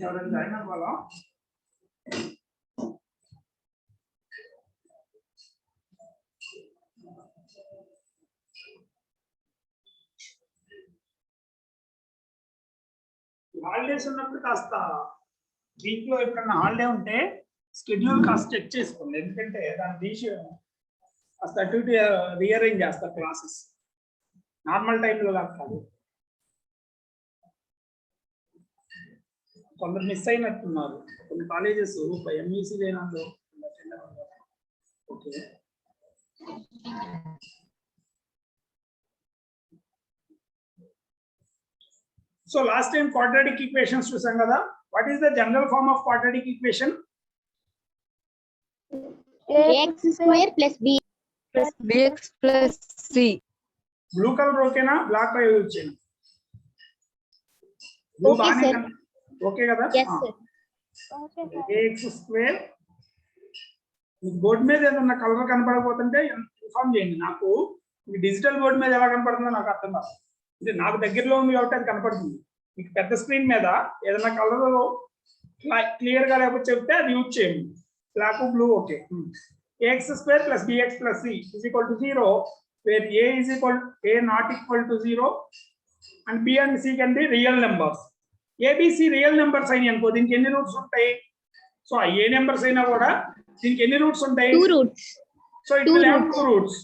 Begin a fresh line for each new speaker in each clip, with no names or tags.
ఎవరైనా జాయిన్ అవ్వాలా? హాలిడేస్ ఉన్నప్పుడు కాస్త వీక్ లో ఎప్పుడన్నా హాలిడే ఉంటే షెడ్యూల్ కాస్త చెక్ చేసుకోండి, ఎందుకంటే దాని తీసి కాస్త అటు ఇటు రీఅరేంజ్ చేస్తారు క్లాసెస్, నార్మల్ టైంలో కాదు. కొందరు మిస్ అయినట్టున్నారు, కొన్ని కాలేజెస్ ఎంఈసీ లేనందు. Okay, so last time quadratic equations చూసాం కదా. What is the general form of quadratic equation?
x square plus b
plus bx plus c.
Blue colour ఓకేనా, బ్లాక్ యూజ్ చేయను? బ్లూ
Okay,
బాగానే
sir.
Okay కదా.
yes sir
ax square. Board మీద ఏదన్నా colour కనపడకపోతుంటే inform చేయండి నాకు. Digital board మీద ఎలా కనపడుతుందో నాకు అర్థం కాదు, అంటే నాకు దగ్గరలో ఉంది కాబట్టి అది కనపడుతుంది. మీకు పెద్ద స్క్రీన్ మీద ఏదైనా కలర్ క్లియర్ గా లేకపోతే చెప్తే అది యూజ్ చేయండి. Black blue okay. ax square plus bx plus c is equal to 0 where a is equal a not equal to 0 and b and c can be real numbers. abc real numbers అయినాయి అనుకో, దీనికి ఎన్ని roots ఉంటాయి? So ఏ numbers అయినా కూడా దీనికి ఎన్ని roots ఉంటాయి?
2 roots
so it will have 2 roots.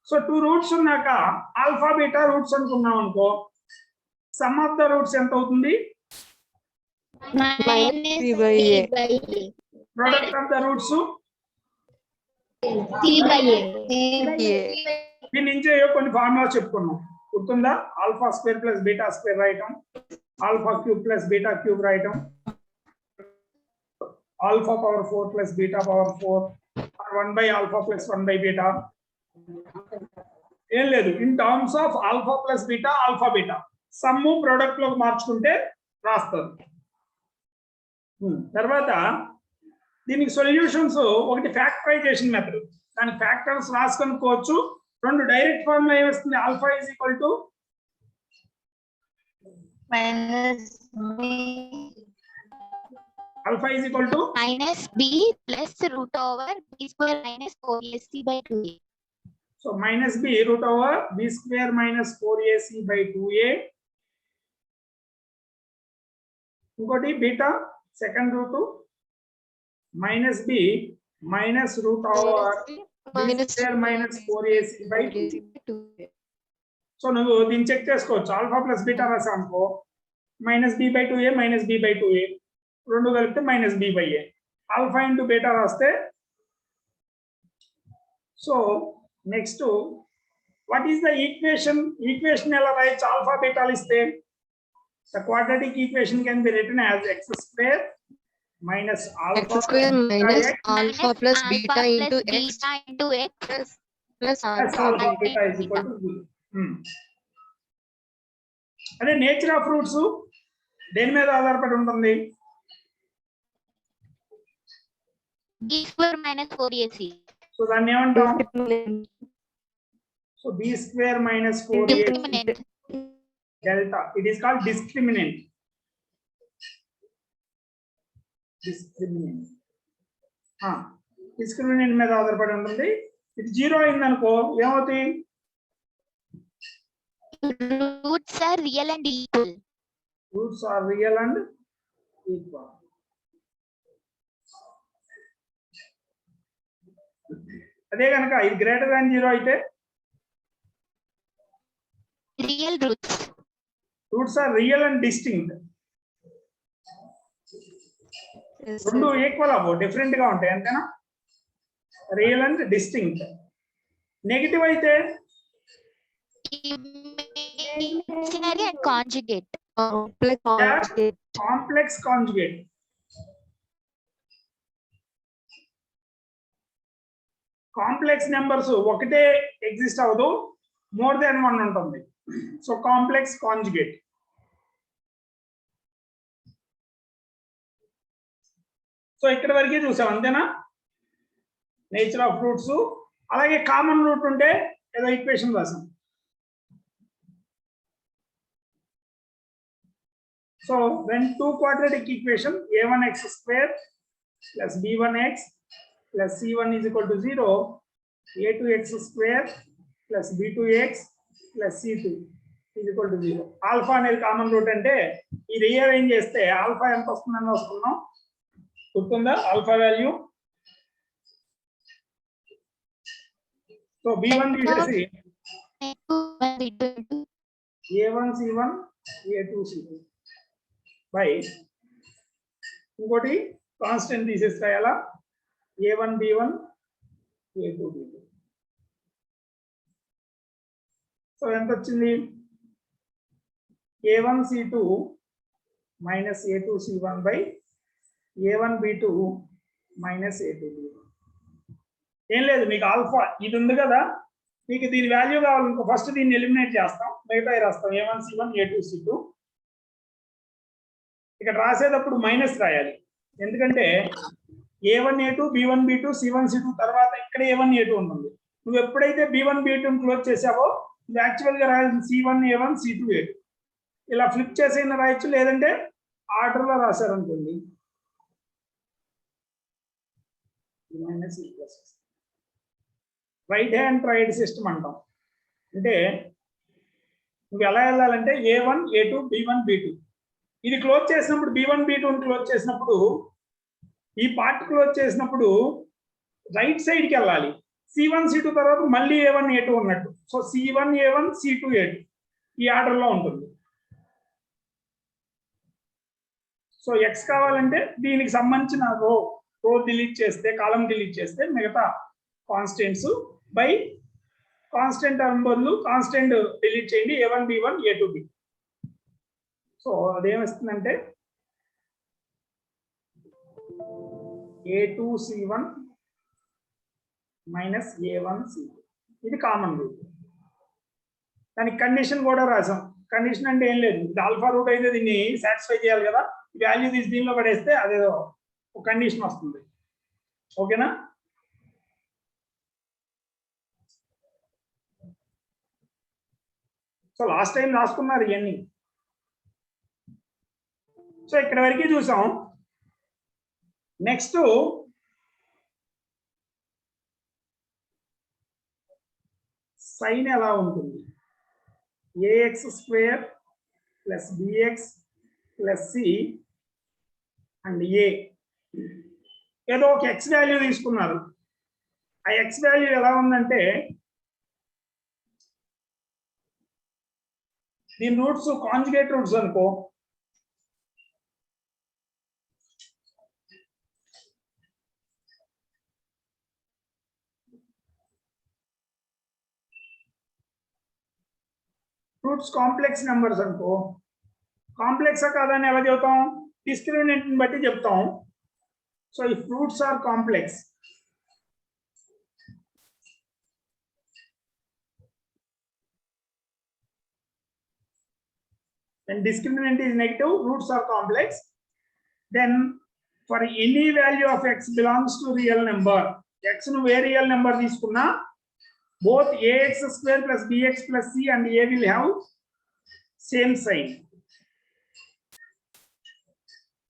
So 2 roots ఉన్నాక ఆల్ఫా బీటా రూట్స్ అనుకున్నాం అనుకో, సమ్ ఆఫ్ ద రూట్స్ ఎంత అవుతుంది?
minus
C by A.
Product of the roots
c by a
దీని నుంచి కొన్ని ఫార్ములా చెప్పుకున్నాం, గుర్తుందా? Alpha square plus beta square రాయటం, alpha cube plus beta cube రాయటం, alpha power 4 plus beta power 4, 1 by alpha plus 1 by beta. ఏం లేదు, in terms of alpha plus beta alpha beta sum product లోకి మార్చుకుంటే రాస్తారు. తర్వాత దీనికి సొల్యూషన్స్ ఒకటి ఫ్యాక్టరైజేషన్ మెథడ్, దాని ఫ్యాక్టర్స్ రాసుకొనుకోవచ్చు. రెండు డైరెక్ట్ ఫార్ములా ఏమొస్తుంది? Alpha is equal to
minus
alpha is equal to
b plus root over b square minus 4ac by 2a.
So minus B root over B square minus 4ac by 2a. ఇంకోటి beta second root minus B minus root over B square minus 4ac by 2. So నువ్వు దీన్ని check చేసుకోవచ్చు. Alpha plus beta రాసా అనుకో, minus B by 2a minus B by 2a రెండు కలిపితే minus B by a. Alpha into beta రాస్తే, so next what is the equation? Equation ఎలా రాయొచ్చు? ఆల్ఫా బీటాలు ఇస్తే the quadratic equation can be written as x square minus alpha
X square minus
x
alpha plus beta into x plus
plus
alpha
alpha
beta.
beta is equal to 0. అదే nature of roots దేని మీద ఆధారపడి ఉంటుంది?
b square minus 4ac.
So దాన్ని ఏమంటాం? So b square minus 4ac
Discriminant.
delta, it is called discriminant. Discriminant మీద ఆధారపడి ఉంటుంది. ఇది 0 అయిందనుకో ఏమవుతాయి?
Roots are real and equal.
Roots are real and equal. అదే కనుక ఇది గ్రేటర్ దాన్ 0 అయితే
Real roots.
Roots are real and distinct. రెండు ఈక్వల్ అవ్వవు, డిఫరెంట్ గా ఉంటాయి అంతేనా? Real and distinct. నెగటివ్ అయితే
Imaginary and conjugate.
Complex conjugate. Complex numbers ఒకటే ఎగ్జిస్ట్ అవ్వదు, మోర్ దాన్ 1 ఉంటుంది. So complex conjugate. సో ఇక్కడ వరకే చూసాం అంతేనా? Nature of roots. అలాగే కామన్ రూట్ ఉంటే ఏదో ఈక్వేషన్ రాసాం. So when two quadratic equation a1x square plus b1x plus c1 is equal to 0, a2x square plus b2x plus c2 is equal to 0. Alpha అనేది common route అంటే ఈ rearrange చేస్తే alpha ఎంత వస్తుందని వస్తున్నాం గుర్తుందా ఆల్ఫా వాల్యూ. సో b1 తీసేసి a1 c1 a2 c2 by ఇంకోటి కాన్స్టెంట్ తీసేసి రాయాలా a1 b1 a2 b2. So ఎంత వచ్చింది a1 c2 minus a2 c1 by a1 b2 minus a2 b1. ఏం లేదు మీకు ఆల్ఫా ఇది ఉంది కదా మీకు దీని వాల్యూ కావాలనుకో ఫస్ట్ దీన్ని ఎలిమినేట్ చేస్తాం మిగతా రాస్తాం a1 c1 a2 c2. ఇక్కడ రాసేటప్పుడు మైనస్ రాయాలి ఎందుకంటే a1 a2 b1 b2 c1 c2 తర్వాత ఇక్కడ a1 a2 ఉంటుంది. నువ్వు ఎప్పుడైతే b1 b2 క్లోజ్ చేసావో ఇది యాక్చువల్ గా రాయాల్సిన c1 a1 c2 a2 ఇలా ఫ్లిప్ చేసైనా రాయొచ్చు లేదంటే ఆర్డర్ లో రాశారనుకోండి రైట్ హ్యాండ్ ట్రైడ్ సిస్టమ్ అంటాం. అంటే నువ్వు ఎలా వెళ్ళాలంటే a1 a2 b1 b2 ఇది క్లోజ్ చేసినప్పుడు b1 b2 క్లోజ్ చేసినప్పుడు ఈ పార్ట్ క్లోజ్ చేసినప్పుడు రైట్ సైడ్ కి వెళ్ళాలి. c1 c2 తర్వాత మళ్ళీ a1 a2 ఉన్నట్టు. So c1 a1 c2 a2 ఈ ఆర్డర్ లో ఉంటుంది. సో ఎక్స్ కావాలంటే దీనికి సంబంధించిన రో డిలీట్ చేస్తే కాలం డిలీట్ చేస్తే మిగతా కాన్స్టెంట్స్ బై కాన్స్టెంట్ బదులు కాన్స్టెంట్ డిలీట్ చేయండి a1 b1 a2 b. So అదేమొస్తుందంటే a2 c1 minus a1 c2 ఇది కామన్ రూట్. దానికి కండిషన్ కూడా రాసాం. కండిషన్ అంటే ఏం లేదు ఇది ఆల్ఫా రూట్ అయితే దీన్ని సాటిస్ఫై చేయాలి కదా వాల్యూ తీసి దీనిలో పడేస్తే అదేదో ఒక కండిషన్ వస్తుంది. ఓకేనా. సో లాస్ట్ టైం రాసుకున్నారు ఇవన్నీ. సో ఇక్కడ వరకు చూసాం. నెక్స్ట్ సైన్ ఎలా ఉంటుంది ax square plus bx plus c and a ఏదో ఒక x వాల్యూ తీసుకున్నారు. ఆ x వాల్యూ ఎలా ఉందంటే దీని రూట్స్ కాంజుగేట్ రూట్స్ అనుకో. రూట్స్ కాంప్లెక్స్ నెంబర్స్ అనుకో. కాంప్లెక్సా కాదని ఎలా చెబుతాం డిస్క్రిమినెంట్ ని బట్టి చెప్తాం. So if roots are complex when discriminant is negative roots are complex then for any value of x belongs to real number x nu ve real number తీసుకున్నా both ax square plus bx plus c and a will have same sign.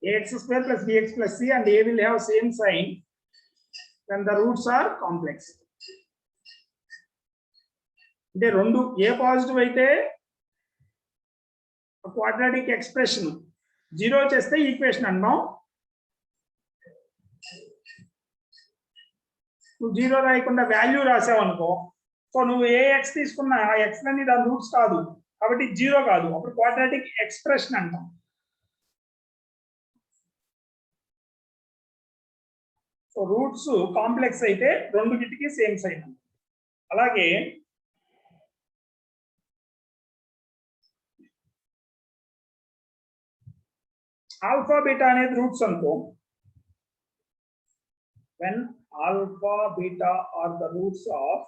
ax square plus bx plus c and a will have same sign when the roots are complex. అంటే రెండు ఏ positive అయితే quadratic expression zero చేస్తే equation అన్నాం. నువ్వు zero రాయకుండా value రాసావు అనుకో. So నువ్వు ఏ ఎక్స్ తీసుకున్నా ఆ ఎక్స్ అన్ని దాని రూట్స్ కాదు కాబట్టి జీరో కాదు అప్పుడు క్వాడ్రాటిక్ ఎక్స్ప్రెషన్ అంటాం. సో రూట్స్ కాంప్లెక్స్ అయితే రెండు గిటికి సేమ్ సైన్. అలాగే ఆల్ఫా బీటా అనేది రూట్స్ అనుకో. when alpha beta are the roots of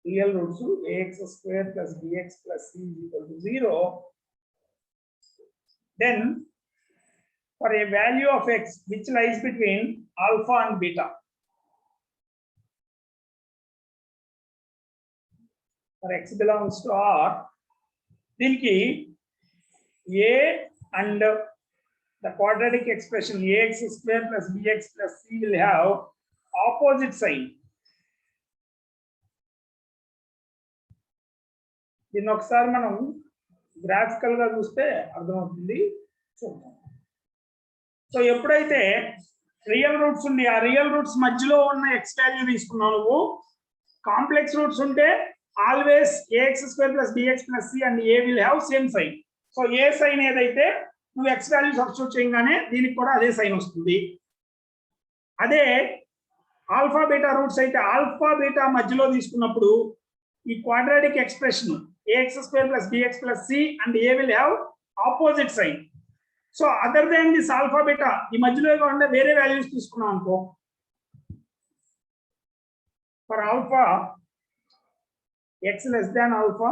real roots ax square plus bx plus c is equal to 0 then for a value of x which lies between alpha and beta for x belongs to R, దీనికి a and the quadratic expression ax square plus bx plus c will have opposite sign. దీన్ని ఒకసారి మనం graphical గా చూస్తే అర్థమవుతుంది, చూద్దాం. So ఎప్పుడైతే real roots ఉండి ఆ రియల్ రూట్స్ మధ్యలో ఉన్న ఎక్స్ వాల్యూ తీసుకున్నావు నువ్వు, కాంప్లెక్స్ రూట్స్ ఉంటే always ax square plus bx plus c and a will have same sign. So a sign ఏదైతే నువ్వు ఎక్స్ వాల్యూ సబ్స్టిట్యూట్ చేయగానే దీనికి కూడా అదే సైన్ వస్తుంది. అదే ఆల్ఫా బీటా రూట్స్ అయితే ఆల్ఫా బీటా మధ్యలో తీసుకున్నప్పుడు ఈ quadratic expression ax square plus bx plus c and a will have opposite sign. So other than this alpha beta ఈ మధ్యలో ఉండే వేరే వాల్యూస్ తీసుకున్నాం అనుకో, for alpha x less than alpha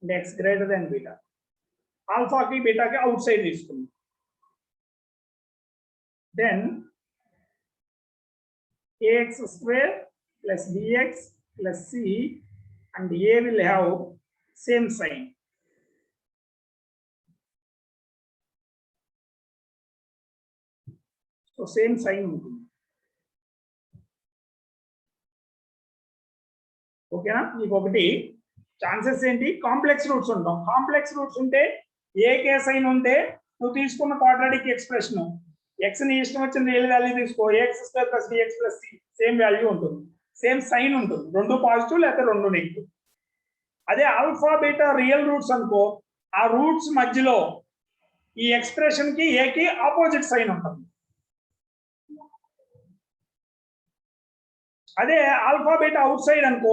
and x greater than beta, alpha ki beta ke outside తీసుకున్నాం. Then ax square plus bx plus c and a will have same sign. So same sign ఉంటుంది. ఓకేనా? నీకు ఒకటి chances ఏంటి, complex roots ఉంటాం. Complex roots ఉంటే ఏకే sign ఉంటే నువ్వు తీసుకున్న క్వాడ్రాటిక్ ఎక్స్ప్రెషన్ ఎక్స్ ని ఇష్టం వచ్చిన రియల్ వాల్యూ తీసుకో, ax square plus bx plus c same value ఉంటుంది, సేమ్ సైన్ ఉంటుంది, రెండు పాజిటివ్ లేకపోతే రెండు నెగిటివ్. అదే ఆల్ఫా బీటా రియల్ రూట్స్ అనుకో, ఆ రూట్స్ మధ్యలో ఈ ఎక్స్ప్రెషన్ కి ఏకి ఆపోజిట్ సైన్ ఉంటుంది. అదే ఆల్ఫా బీటా అవుట్ సైడ్ అనుకో,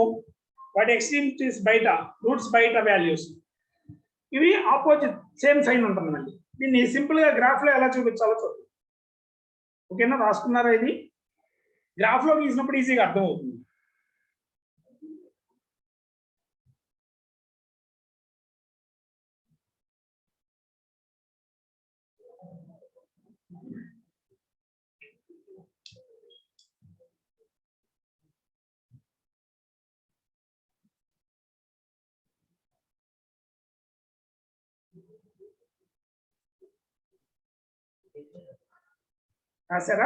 వాటి ఎక్స్ట్రీమ్స్ బయట, రూట్స్ బయట వాల్యూస్, ఇవి ఆపోజిట్ సేమ్ సైన్ ఉంటుందండి. దీన్ని సింపుల్ గా గ్రాఫ్ లో ఎలా చూపించాలో చూద్దాం. ఓకేనా? రాసుకున్నారా? ఇది గ్రాఫ్ లో గీసినప్పుడు ఈజీగా అర్థం అవుతుంది. రాశారా?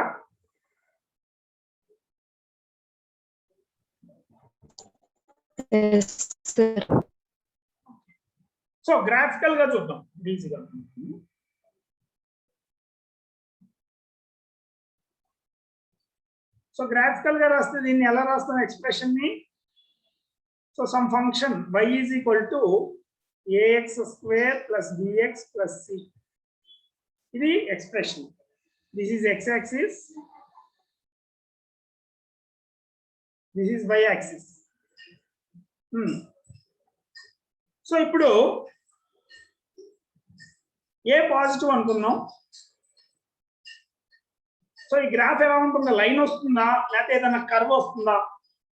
Yes, sir.
సో గ్రాఫికల్ గా చూద్దాం ఈజీగా. సో గ్రాఫికల్ గా రాస్తే దీన్ని ఎలా రాస్తాం ఎక్స్ప్రెషన్ ని? So some function y is equal to ax square plus bx plus c, ఇది expression. This is x-axis, this is y-axis. So ఇప్పుడు ఏ పాజిటివ్ అనుకున్నాం. సో ఈ గ్రాఫ్ ఎలా ఉంటుందా? లైన్ వస్తుందా లేకపోతే ఏదైనా కర్వ్ వస్తుందా?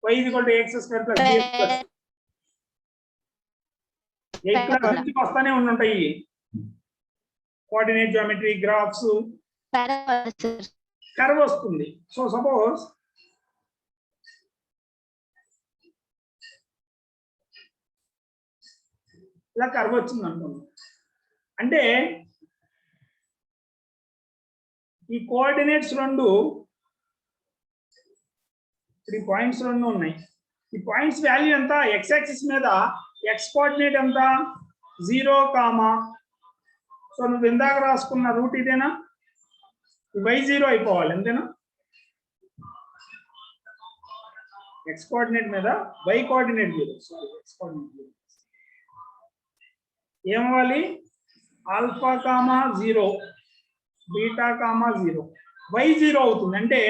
y equal to x square plus bx plus eight వస్తానే ఉంటాయి కోఆర్డినేట్ జియోమెట్రీ గ్రాఫ్స్, కర్వ్ వస్తుంది. సో సపోజ్ ఇలా కర్వ్ వచ్చింది అనుకోండి, అంటే ఈ కోఆర్డినేట్స్ రెండు, ఈ పాయింట్స్ రెండు ఉన్నాయి. ఈ పాయింట్స్ వాల్యూ ఎంత? ఎక్స్ యాక్సిస్ మీద ఎక్స్ కోఆర్డినేట్ ఎంత? 0, సో నువ్వు ఇందాక రాసుకున్న రూట్ ఇదేనా? y0 అయిపోవాలి, అంతేనా? ఎక్స్ కోఆర్డినేట్ మీద y coordinate 0, sorry X coordinate 0 ఏమవ్వాలి? Alpha comma 0, beta comma 0, y0 అవుతుంది. అంటే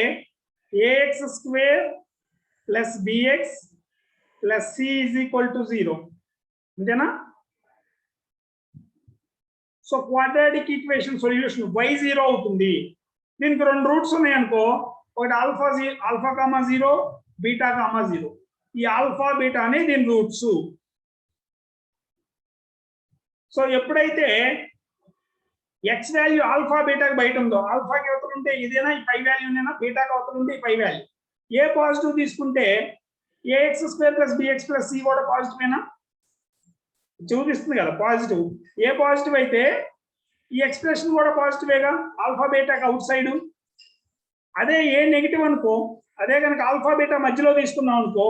ax square plus bx plus c is equal to 0, అంతేనా? So quadratic equation solution y0 అవుతుంది. దీనికి రెండు రూట్స్ ఉన్నాయి అనుకో, ఒకటి ఆల్ఫా కామా 0, బీటా కామా 0. ఈ ఆల్ఫా బీటా అనే దీని రూట్స్. సో ఎప్పుడైతే ఎక్స్ వాల్యూ ఆల్ఫా బీటాకి బయట ఉందో, ఆల్ఫాకి అవతల ఉంటే ఇదేనా ఈ పై వాల్యూనేనా, బీటాకి అవతల ఉంటే ఈ పై వాల్యూ, ఏ పాజిటివ్ తీసుకుంటే ax square plus bx plus c కూడా పాజిటివేనా చూపిస్తుంది కదా పాజిటివ్. ఏ పాజిటివ్ అయితే ఈ ఎక్స్ప్రెషన్ కూడా పాజిటివేగా ఆల్ఫా బీటాకి అవుట్ సైడ్. అదే ఏ నెగిటివ్ అనుకో, అదే కనుక ఆల్ఫా బీటా మధ్యలో తీసుకున్నాం అనుకో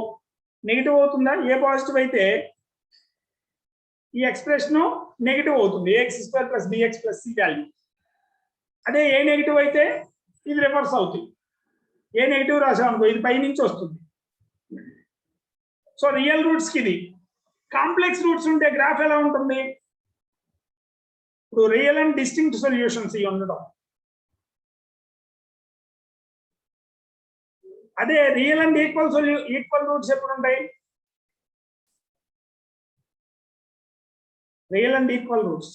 నెగిటివ్ అవుతుందా? ఏ పాజిటివ్ అయితే ఈ ఎక్స్ప్రెషన్ నెగిటివ్ అవుతుంది, ax square plus bx plus c value. అదే ఏ నెగిటివ్ అయితే ఇది రివర్స్ అవుతుంది. ఏ నెగిటివ్ రాసాం అనుకో ఇది పై నుంచి వస్తుంది. సో రియల్ రూట్స్ కి ఇది. కాంప్లెక్స్ రూట్స్ ఉంటే గ్రాఫ్ ఎలా ఉంటుంది? ఇప్పుడు రియల్ అండ్ డిస్టింక్ట్ సొల్యూషన్స్ ఇవి ఉండడం. అదే రియల్ అండ్ ఈక్వల్ రూట్స్ ఎప్పుడు ఉంటాయి? Real and equal roots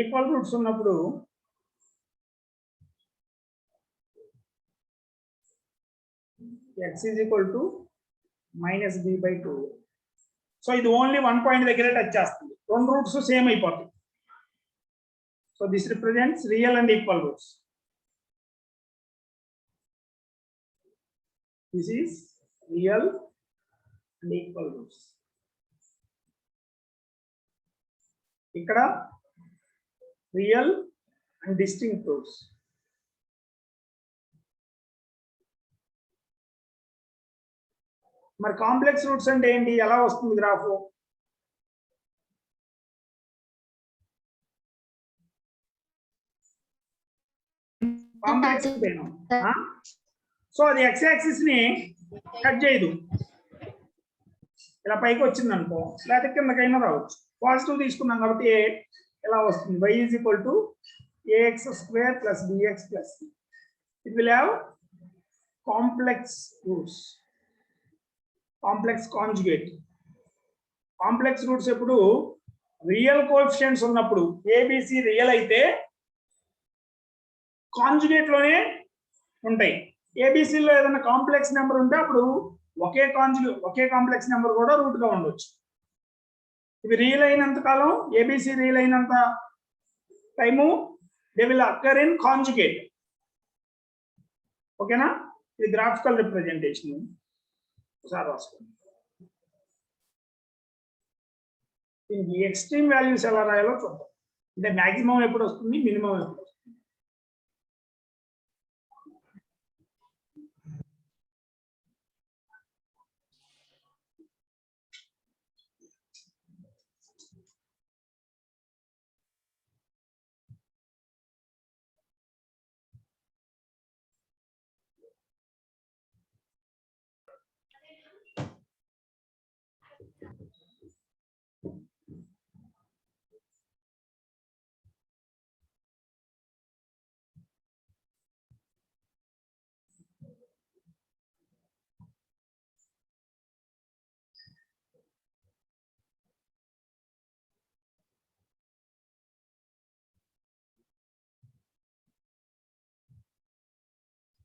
equal roots ఉన్నప్పుడు x is equal to minus b by 2. So ఇది ఓన్లీ 1 పాయింట్ దగ్గరే టచ్ చేస్తుంది, రెండు రూట్స్ సేమ్ అయిపోతాయి. So this represents real and equal roots. This is real and equal roots. ఇక్కడ real and distinct roots. మరి complex roots అంటే ఏంటి? ఎలా వస్తుంది గ్రాఫ్? కాంప్లెక్స్ సో అది ఎక్స్ యాక్సిస్ ని కట్ చేయదు, ఇలా పైకి వచ్చింది అనుకో, లేకపోతే కిందకైనా రావచ్చు. పాజిటివ్ తీసుకున్నాం కాబట్టి ఎలా వస్తుంది? y is equal to ax square plus bx plus c. It will have complex roots, complex conjugate. Complex roots ఎప్పుడు రియల్ కోఎఫిషియెంట్స్ ఉన్నప్పుడు ఏబిసి రియల్ అయితే కాంజుగేట్ లోనే ఉంటాయి. ఏబిసిలో ఏదైనా కాంప్లెక్స్ నెంబర్ ఉంటే అప్పుడు ఒకే కాంప్లెక్స్ నెంబర్ కూడా రూట్ గా ఉండొచ్చు. ఇవి రియల్ అయినంత కాలం, ఏబిసి రియల్ అయినంత time they will అక్కర్ in conjugate. ఓకేనా? ఇది గ్రాఫికల్ రిప్రజెంటేషన్. ఒకసారి రాసుకోండి. దీనికి ఎక్స్ట్రీమ్ వాల్యూస్ ఎలా రాయాలో చూద్దాం. అంటే మాక్సిమం ఎప్పుడు వస్తుంది, మినిమం ఎప్పుడు వస్తుంది.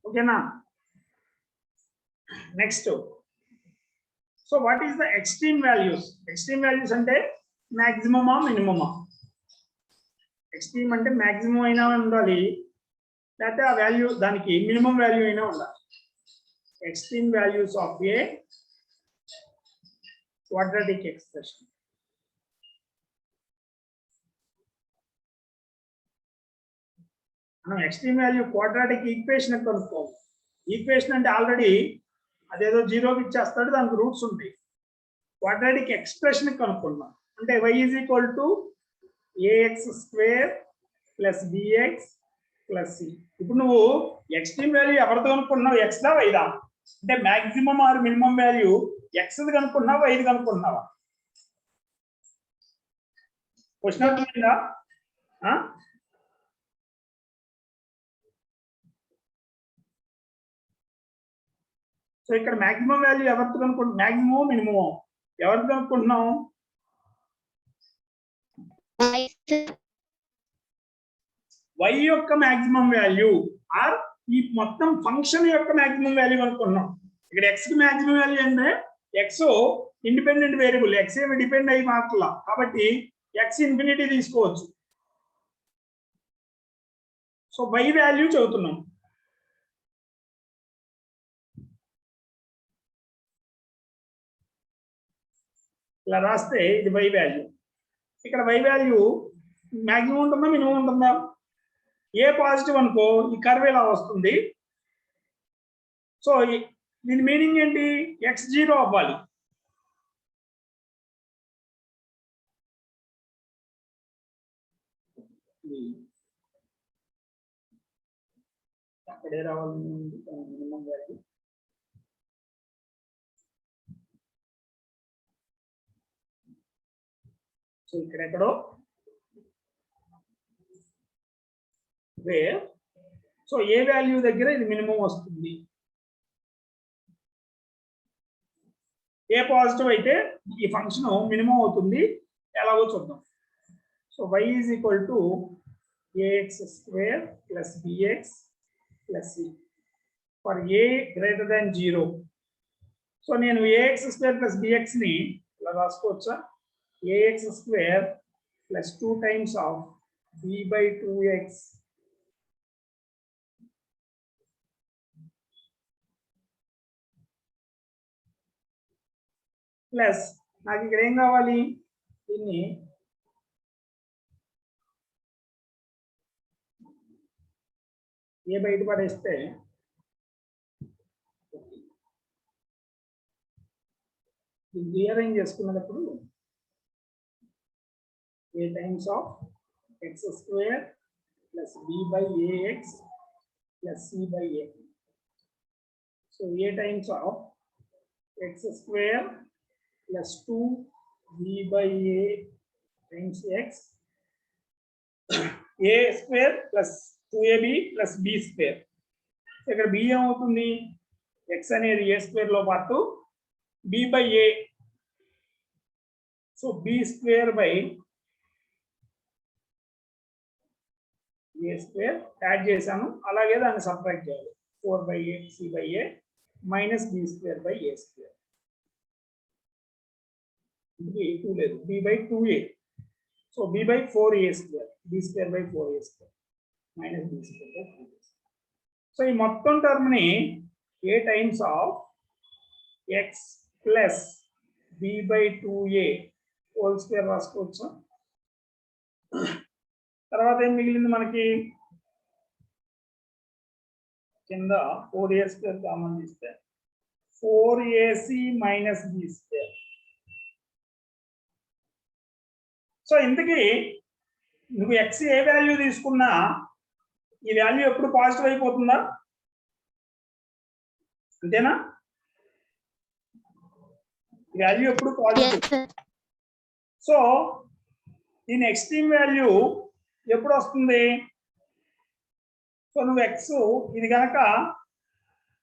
ఓకేనా? Next, so what is the extreme values? Extreme values అంటే మాక్సిమమా మినిమమా? ఎక్స్ట్రీమ్ అంటే మాక్సిమం అయినా ఉండాలి, లేకపోతే ఆ వాల్యూ దానికి మినిమం వాల్యూ అయినా ఉండాలి. Extreme values of a quadratic expression. మనం ఎక్స్ట్రీమ్ వాల్యూ క్వాడ్రాటిక్ ఈక్వేషన్ కనుక్కోవాలి. ఈక్వేషన్ అంటే ఆల్రెడీ అదేదో జీరోకి ఇచ్చేస్తాడు, దానికి రూట్స్ ఉంటాయి. క్వాడ్రాటిక్ ఎక్స్ప్రెషన్ కనుక్కున్నాం అంటే y is equal to ax square plus bx plus c. ఇప్పుడు నువ్వు ఎక్స్ట్రీమ్ వాల్యూ ఎవరితో కనుక్కున్నావు? ఎక్స్ దా వైదా? అంటే maximum or minimum value X కనుక్కున్నావా వైది కనుక్కున్నావా? క్వశ్చన్ అర్థమైందా? సో ఇక్కడ మాక్సిమం వాల్యూ ఎవరితో కనుక్కుంటున్నాం? మాక్సిమం మినిమం ఎవరితో కనుక్కుంటున్నాం? y యొక్క మాక్సిమం వాల్యూ ఆర్ ఈ మొత్తం ఫంక్షన్ యొక్క మాక్సిమం వాల్యూ కనుక్కుంటున్నాం. ఇక్కడ x కి మాక్సిమం వాల్యూ అంటే x ఇండిపెండెంట్ వేరియబుల్, x ఏమి డిపెండ్ అయ్యి మాట్లా, కాబట్టి x ఇన్ఫినిటీ తీసుకోవచ్చు. సో y వాల్యూ చదువుతున్నాం. ఇలా రాస్తే ఇది y వాల్యూ. ఇక్కడ y వాల్యూ మాక్సిమం ఉంటుందా మినిమం ఉంటుందా? ఏ పాజిటివ్ అనుకో ఈ కర్వ్ ఇలా వస్తుంది. సో దీని మీనింగ్ ఏంటి? x 0 అవ్వాలి. అక్కడే రావాలి మినిమం వాల్యూ. సో ఇక్కడెక్కడో వేర్, సో ఏ వాల్యూ దగ్గర ఇది మినిమం వస్తుంది. ఏ పాజిటివ్ అయితే ఈ ఫంక్షన్ మినిమం అవుతుంది, ఎలాగో చూద్దాం. So y is equal to ax² plus bx plus c for a greater than 0. So నేను ax² ప్లస్ bx ని ఇలా రాసుకోవచ్చా? ax² plus 2 times of b/2x plus నాకు ఇక్కడ ఏం కావాలి? దీన్ని ఏ బయట పడేస్తే దీన్ని రీఅరేంజ్ చేసుకున్నప్పుడు a times of x² plus b/ax plus c/a. So a times of x² plus 2b/a times x, a² plus 2ab plus b². ఇక్కడ b ఏమవుతుంది? x అనేది a² లో పాటు b/a. So b² by a² add చేశాను, అలాగే దాన్ని subtract చేయాలి. 4/a c/a minus b²/a². ఇది 2 లేదు, b/2a. So b/4a², b²/4a² minus b²/4a². So ఈ మొత్తం టర్మ్ ని a times of x plus b/2a whole square రాసుకోవచ్చు. తర్వాత ఏం మిగిలింది మనకి? కింద 4a² కామన్ తీస్తే 4ac మైనస్ b². సో ఇంతకీ నువ్వు x ఏ వాల్యూ తీసుకున్నా ఈ వాల్యూ ఎప్పుడు పాజిటివ్ అయిపోతుందా? అంతేనా? ఈ వాల్యూ ఎప్పుడు పాజిటివ్. సో దీని ఎక్స్ట్రీమ్ వాల్యూ ఎప్పుడు వస్తుంది? సో నువ్వు x ఇది కనుక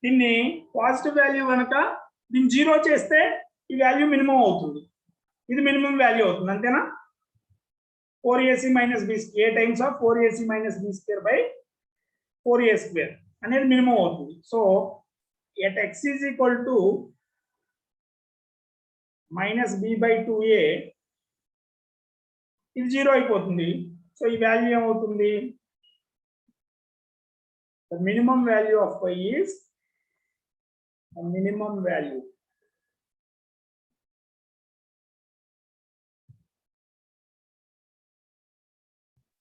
దీన్ని పాజిటివ్ వాల్యూ కనుక దీన్ని 0 చేస్తే ఈ వాల్యూ మినిమం అవుతుంది, ఇది మినిమం వాల్యూ అవుతుంది. అంతేనా? 4ac minus b, a times of 4ac minus b²/4a² అనేది మినిమం అవుతుంది. So at x is equal to minus b/2a ఇది 0 అయిపోతుంది. సో ఈ వాల్యూ ఏమవుతుంది? The minimum value of y is minimum value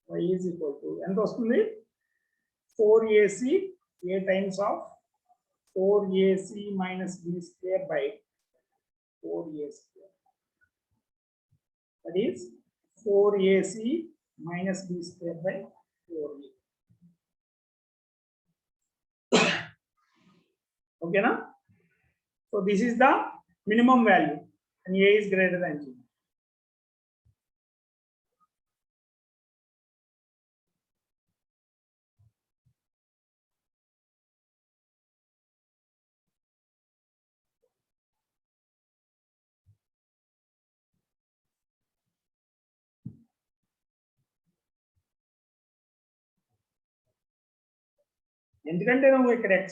y is equal to ఎంత వస్తుంది? 4ac a times of 4ac minus b²/4a². That is 4ac minus b²/4a. ఓకేనా? So this is the minimum value and a is greater than 0. ఎందుకంటే నువ్వు ఇక్కడ x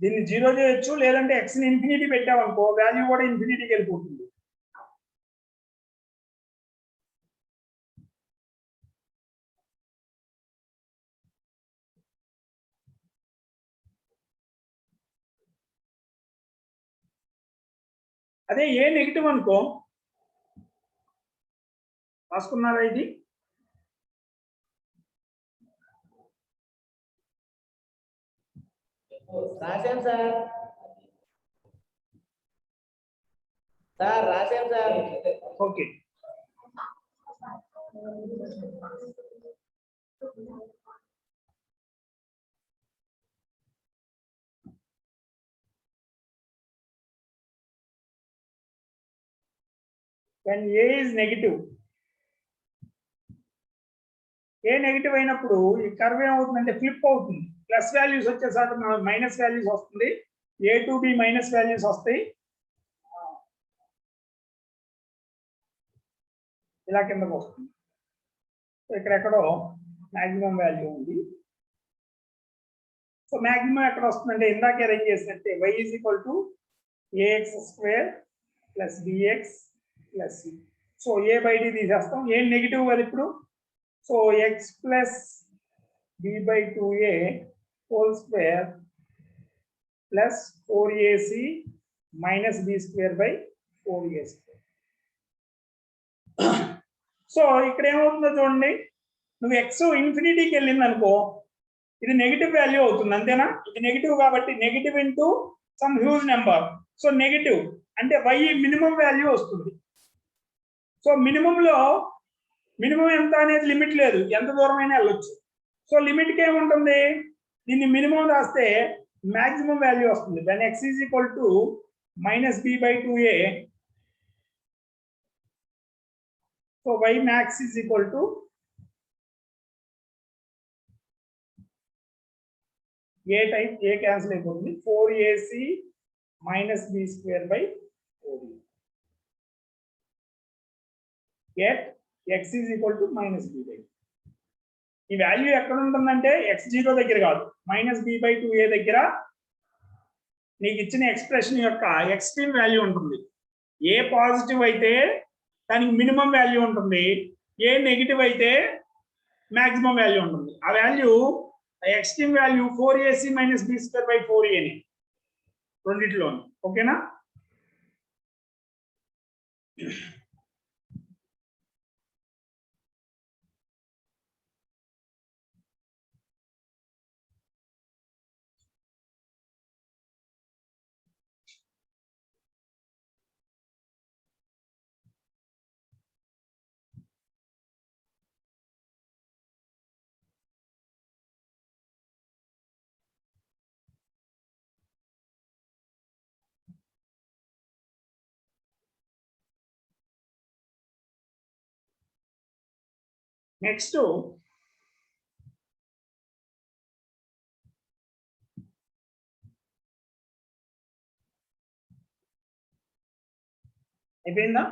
దీన్ని 0 చేయొచ్చు, లేదంటే x ని ఇన్ఫినిటీ పెట్టామనుకో వాల్యూ కూడా ఇన్ఫినిటీకి వెళ్ళిపోతుంది. అదే ఏ నెగిటివ్ అనుకో, రాసుకున్నారా ఇది?
రాశాం సార్. రాశాం sir.
Okay. when a is negative, A negative అయినప్పుడు ఈ కర్వ్ ఏమవుతుందంటే ఫ్లిప్ అవుతుంది. ప్లస్ వాల్యూస్ వచ్చేసరికి మైనస్ వాల్యూస్ వస్తుంది, A to B minus values వస్తాయి, ఇలా కిందకు వస్తుంది. ఇక్కడెక్కడో మాక్సిమం వాల్యూ ఉంది. సో మాక్సిమం ఎక్కడ వస్తుందంటే ఇందాక అరేంజ్ చేసినట్టే y is equal to ax square plus bx plus c. So a by d తీసేస్తాం, ఏ నెగిటివ్ అది ఇప్పుడు. So x plus b by 2a whole square plus 4ac minus b square by 4a square. So ఇక్కడ ఏమవుతుందో చూడండి, నువ్వు X ఇన్ఫినిటీకి వెళ్ళింది అనుకో ఇది నెగిటివ్ వాల్యూ అవుతుంది, అంతేనా? ఇది నెగిటివ్ కాబట్టి negative into some huge number. So negative అంటే y మినిమం వాల్యూ వస్తుంది. సో మినిమం ఎంత అనేది లిమిట్ లేదు, ఎంత దూరమైనా వెళ్ళొచ్చు. సో లిమిట్కి ఏముంటుంది, దీన్ని మినిమం రాస్తే మాక్సిమం వాల్యూ వస్తుంది. Then x is equal to minus b by 2a. So y max is equal to a type, a cancel అయిపోతుంది, 4ac minus b square by 4a. Get x is equal to minus b by 2. ఈ value ఎక్కడ ఉంటుందంటే x0 దగ్గర కాదు, minus b by 2a దగ్గర నీకు ఇచ్చిన expression యొక్క ఎక్స్ట్రీమ్ వాల్యూ ఉంటుంది. ఏ పాజిటివ్ అయితే దానికి మినిమం వాల్యూ ఉంటుంది, ఏ నెగిటివ్ అయితే మాక్సిమం వాల్యూ ఉంటుంది. ఆ value extreme value 4ac minus b square by 4a ని రెండిట్లో. ఓకేనా? నెక్స్ట్ అయిపోయిందా?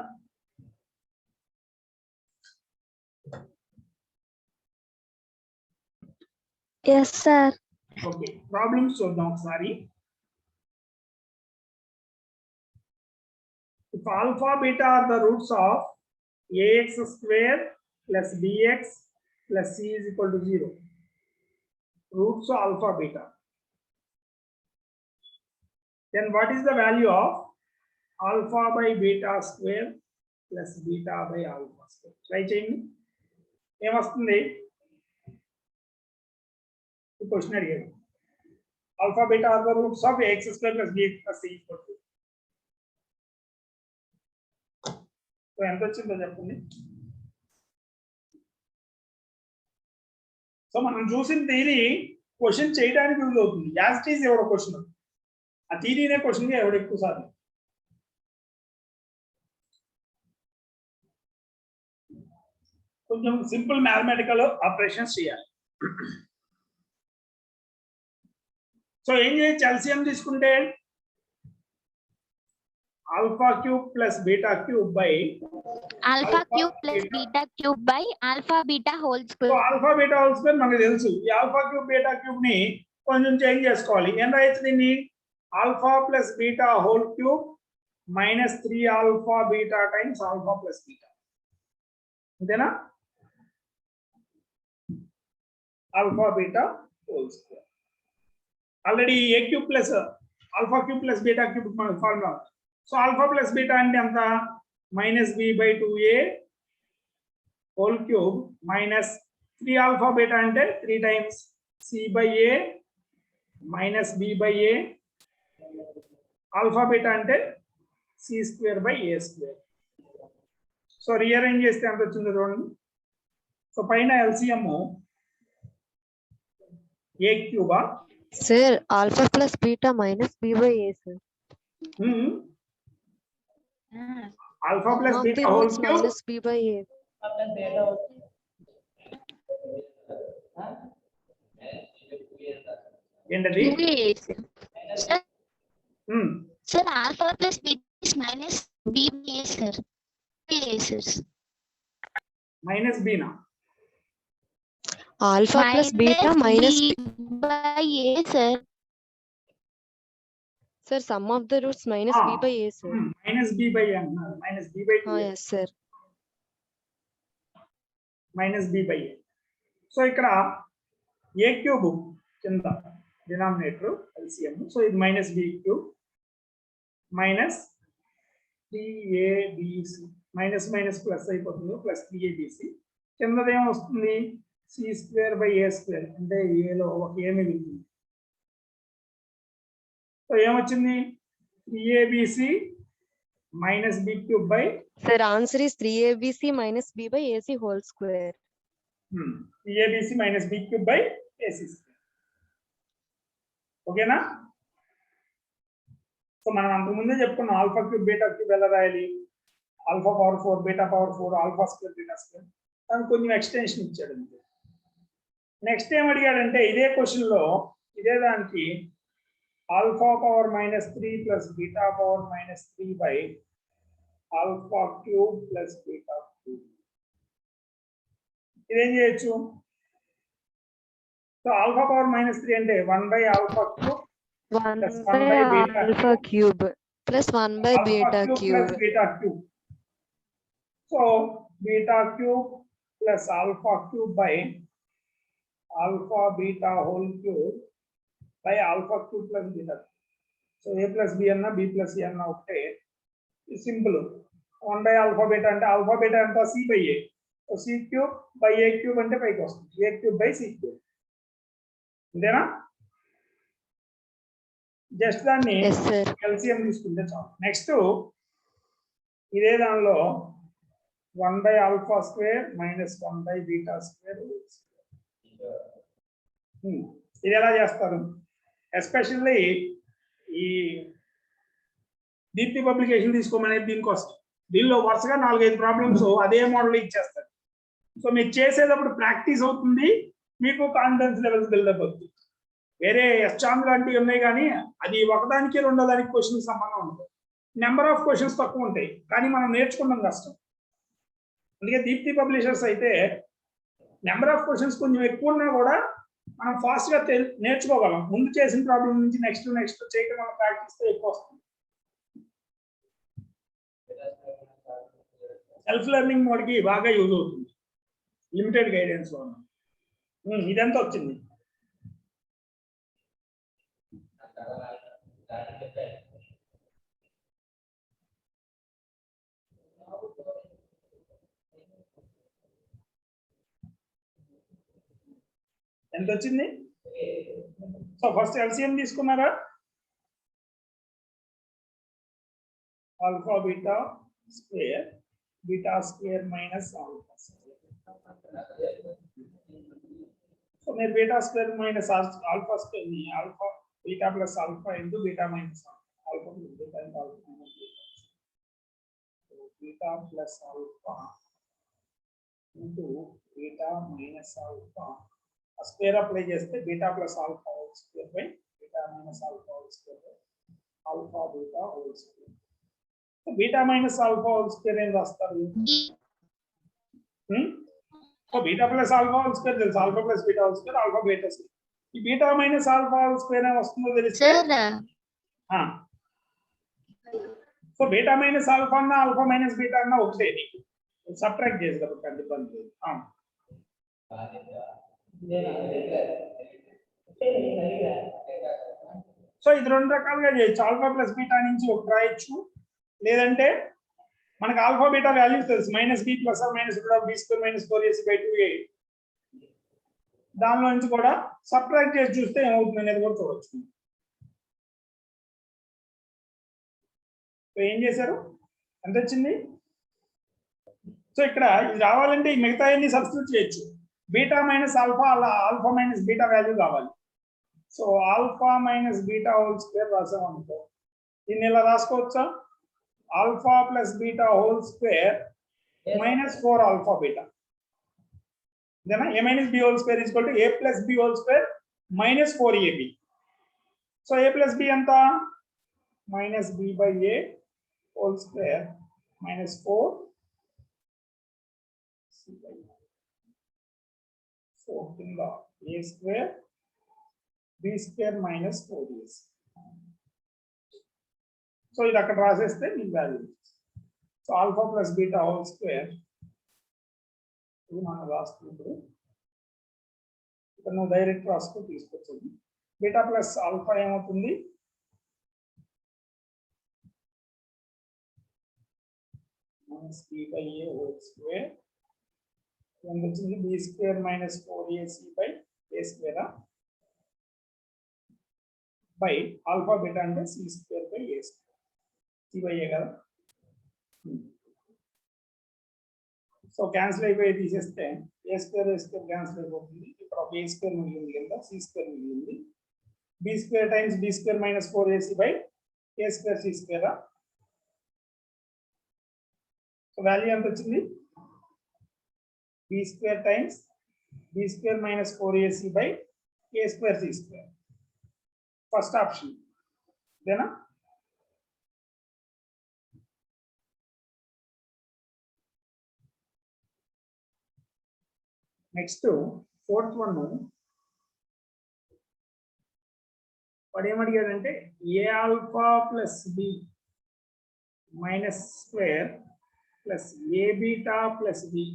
Yes, sir.
ఓకే, ప్రాబ్లమ్స్ చూద్దాం ఒకసారి. If alpha beta are the roots of ax square plus bx plus c is equal to 0. Roots of alpha beta. Then what is the value of alpha by beta square plus beta by alpha square? Try చేయండి, ఏమొస్తుంది? ఈ question అడిగాడు. Alpha beta are the roots of ax square plus bx plus c equal to. So ఎంత వచ్చిందో చెప్పండి. So మనం చూసిన theory question చేయడానికి యూజ్ అవుతుంది. యాజ్ ఇట్ ఈజ్ ఎవడో క్వశ్చన్, ఆ థియరీనే క్వశ్చన్ గా ఎవడు ఎక్కువ సార్లు. కొంచెం సింపుల్ మ్యాథమెటికల్ ఆపరేషన్స్ చేయాలి. సో ఏం చేయొచ్చు, ఎల్సిఎం తీసుకుంటే alpha cube plus beta cube by
Alpha cube plus beta cube by alpha beta whole
so
square.
Alpha beta whole square మనకు తెలుసు. ఈ ఆల్ఫా క్యూబ్ బీటా క్యూబ్ ని కొంచెం చేంజ్ చేసుకోవాలి. ఏం రాయొచ్చు దీన్ని? alpha plus beta whole cube minus 3 alpha beta times alpha plus beta. అంతేనా? Alpha beta whole square. Already a cube plus alpha cube plus beta cube formula. So alpha plus beta అంటే ఎంత? minus b by 2a whole cube minus 3 alpha beta అంటే 3 times c by a minus b by a alpha beta అంటే c square by a square. So rearrange చేస్తే ఎంత వచ్చిందో చూడండి. So పైన LCM a Cuba
Sir, alpha plus beta minus b by a, sir.
alpha plus
Sum of the
beta whole
roots
cube
minus b by a.
ఏంటది?
Sir,
Hmm.
sir, alpha plus beta is minus b by a, sir. A, sir.
Minus b నా?
Alpha plus beta minus
b by a, sir.
sir, sum of the roots minus b by a, sir.
Minus b by a అంటున్నారు. Minus b by 2
Yes, sir.
Minus b by a. So ఇక్కడ a cube కింద denominator LCM. So ఇది minus b cube minus 3abc minus minus plus అయిపోతుంది plus 3abc. కిందదేం వస్తుంది? c square by a square అంటే ఏలో ఒక ఏ మిగులుతుంది. సో ఏమొచ్చింది? 3abc minus b cube by
Sir, answer is 3abc minus b by ac whole square.
3abc minus b cube by ac square. ఓకేనా? So మనం అంతకుముందే చెప్పుకున్నాం ఆల్ఫా క్యూబ్ బీటా క్యూబ్ ఎలా రాయాలి? Alpha power 4 beta power 4 alpha square beta square. దానికి కొంచెం extension ఇచ్చాడు అంతే. నెక్స్ట్ ఏం అడిగాడంటే ఇదే క్వశ్చన్ లో ఇదే దానికి alpha power -3 plus beta power -3 by alpha cube plus beta cube. ఇదేం చేయొచ్చు? సో ఆల్ఫా పవర్ -3 అంటే 1 by alpha cube
1
plus 1
by
by beta
alpha cube plus 1 by beta cube.
plus beta cube. So beta cube plus alpha cube by alpha beta whole cube by alpha cube plus beta. So a plus b anna b plus c anna ఒకటే. Simple. 1 by alpha beta అంటే alpha beta అంతా c by a. So c cube by a cube అంటే పైకి వస్తుంది. a cube by c cube. అంతేనా? Just దాన్ని
Yes, sir.
LCM తీసుకుంటే చాలు. నెక్స్ట్ ఇదే దానిలో 1 by alpha square minus 1 by beta square. ఇది ఎలా చేస్తారు? ఎస్పెషల్లీ ఈ దీప్తి పబ్లికేషన్ తీసుకోమనేది దీనికోసం. దీనిలో వరుసగా 4-5 ప్రాబ్లమ్స్ అదే మోడల్ ఇచ్చేస్తారు. సో మీరు చేసేటప్పుడు ప్రాక్టీస్ అవుతుంది, మీకు కాన్ఫిడెన్స్ లెవెల్స్ బిల్డప్ అవుతుంది. వేరే ఎస్చామ్ లాంటివి ఉన్నాయి కానీ అది ఒకదానికి రెండో దానికి క్వశ్చన్ సంబంధం ఉండదు. నెంబర్ ఆఫ్ క్వశ్చన్స్ తక్కువ ఉంటాయి కానీ మనం నేర్చుకోవడం కష్టం. అందుకే దీప్తి పబ్లిషర్స్ అయితే నెంబర్ ఆఫ్ క్వశ్చన్స్ కొంచెం ఎక్కువ ఉన్నా కూడా మనం ఫాస్ట్ గా నేర్చుకోగలం. ముందు చేసిన ప్రాబ్లం నుంచి నెక్స్ట్ చేయడం వల్ల ప్రాక్టీస్ తో ఎక్కువ వస్తుంది. సెల్ఫ్ లెర్నింగ్ మోడ్ కి బాగా యూజ్ అవుతుంది లిమిటెడ్ గైడెన్స్ లో. ఇదంతా వచ్చింది. ఎంత వచ్చింది? సో ఫస్ట్ LCM తీసుకున్నారా? Alpha beta square minus alpha square. So మీరు beta square minus alpha square ని alpha beta plus alpha into beta minus alpha beta into alpha minus beta plus alpha into beta minus alpha square apply చేస్తే beta plus alpha whole square by beta minus alpha whole square by alpha beta whole square. Beta minus alpha whole square ఏం రాస్తారు? So beta plus alpha whole square తెలుసు, alpha plus beta whole square alpha beta square. ఈ beta minus alpha whole square వస్తుందో తెలిస్తే
Sir,
so beta minus alpha అన్న alpha minus beta అన్న ఒకటే నీకు సబ్ట్రాక్ట్ చేసి కాబట్టి అంత ఇబ్బంది లేదు. సో ఇది రెండు రకాలుగా చేయొచ్చు. ఆల్ఫా ప్లస్ బీటా నుంచి ఒకటి రాయొచ్చు, లేదంటే మనకు ఆల్ఫా బీటా వాల్యూస్ తెలుసు, minus b plus minus b square minus 4ac/2a, దానిలో నుంచి కూడా సబ్ట్రాక్ట్ చేసి చూస్తే ఏమవుతుంది అనేది కూడా చూడొచ్చు. సో ఏం చేశారు, ఎంత వచ్చింది? సో ఇక్కడ ఇది రావాలంటే ఈ మిగతా అన్ని సబ్స్టిట్యూట్ చేయొచ్చు. బీటా మైనస్ ఆల్ఫా, అలా ఆల్ఫా మైనస్ బీటా వాల్యూ కావాలి. So alpha minus beta whole square రాసామనుకో, దీన్ని ఇలా రాసుకోవచ్చా? Alpha plus beta whole square minus 4 alpha beta, ఇదేనా? A minus b whole square equal to a plus b whole square minus 4ab. So a plus b ఎంత? Minus B by a whole square minus 4 కింద a square b square minus 4ac. So ఇది అక్కడ రాసేస్తే మీకు value. So alpha plus beta whole square, ఇది మనం రాసుకున్నప్పుడు ఇక్కడ నువ్వు డైరెక్ట్ రాసుకొని తీసుకొచ్చింది. బీటా ప్లస్ ఆల్ఫా ఏమవుతుంది? Minus B by a whole square, ఎంత వచ్చింది? B square minus 4ac by a square by alpha beta అంటే c square by a square, c by a కదా. సో క్యాన్సిల్ అయిపోయి తీసేస్తే ఏ స్క్వేర్ క్యాన్సిల్ అయిపోతుంది. ఇక్కడ ఒక ఏ స్క్వేర్ మిగిలింది కదా, సి స్క్వేర్ మిగిలింది. B square times b square minus 4ac by a square c square. So value ఎంత వచ్చింది? B square times b square minus 4ac by a square c square, first option ఇదేనా? Next fourth one, వాడు ఏమడిగాడంటే a alpha plus b minus square plus a beta plus b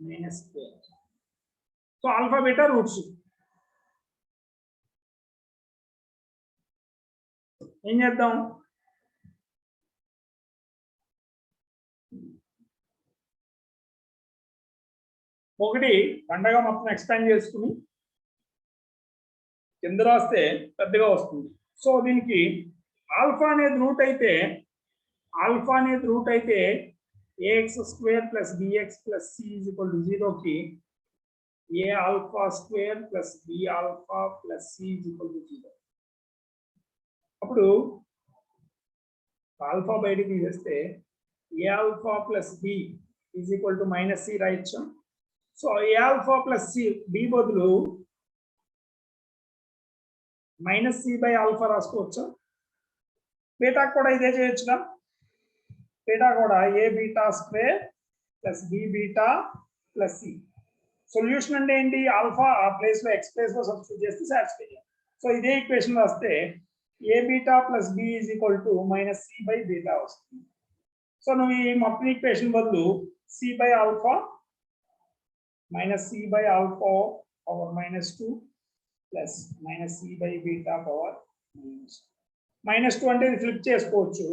minus square. So alpha beta roots ఏం చేద్దాం? ఒకటి పండగ మొత్తం expand చేసుకుని కింద రాస్తే పెద్దగా వస్తుంది. సో దీనికి ఆల్ఫా అనేది రూట్ అయితే a x square plus bx plus c is equal to 0కి a alpha square plus b alpha plus c is equal to 0. అప్పుడు ఆల్ఫా బయటికి తీసేస్తే a alpha plus b is equal to minus c రాయొచ్చు. So a alpha plus c, b బదులు minus c by alpha రాసుకోవచ్చు. Beta కూడా ఇదే చేయొచ్చుగా. Beta కూడా a beta square plus b beta plus c. Solution అంటే ఏంటి? ఆల్ఫా ఆ ప్లేస్ లో ఎక్స్ ప్లేస్ లో సబ్స్టిట్యూట్ చేస్తే సాటిస్ఫై చేయాలి. సో ఇదే ఈక్వేషన్ రాస్తే a beta plus b is equal to minus c by beta వస్తుంది. సో నువ్వు ఈ మొత్తం ఈక్వేషన్ బదులు c by alpha minus c by alpha power -2 plus minus c by beta power -2 అంటే ఇది ఫ్లిప్ చేసుకోవచ్చు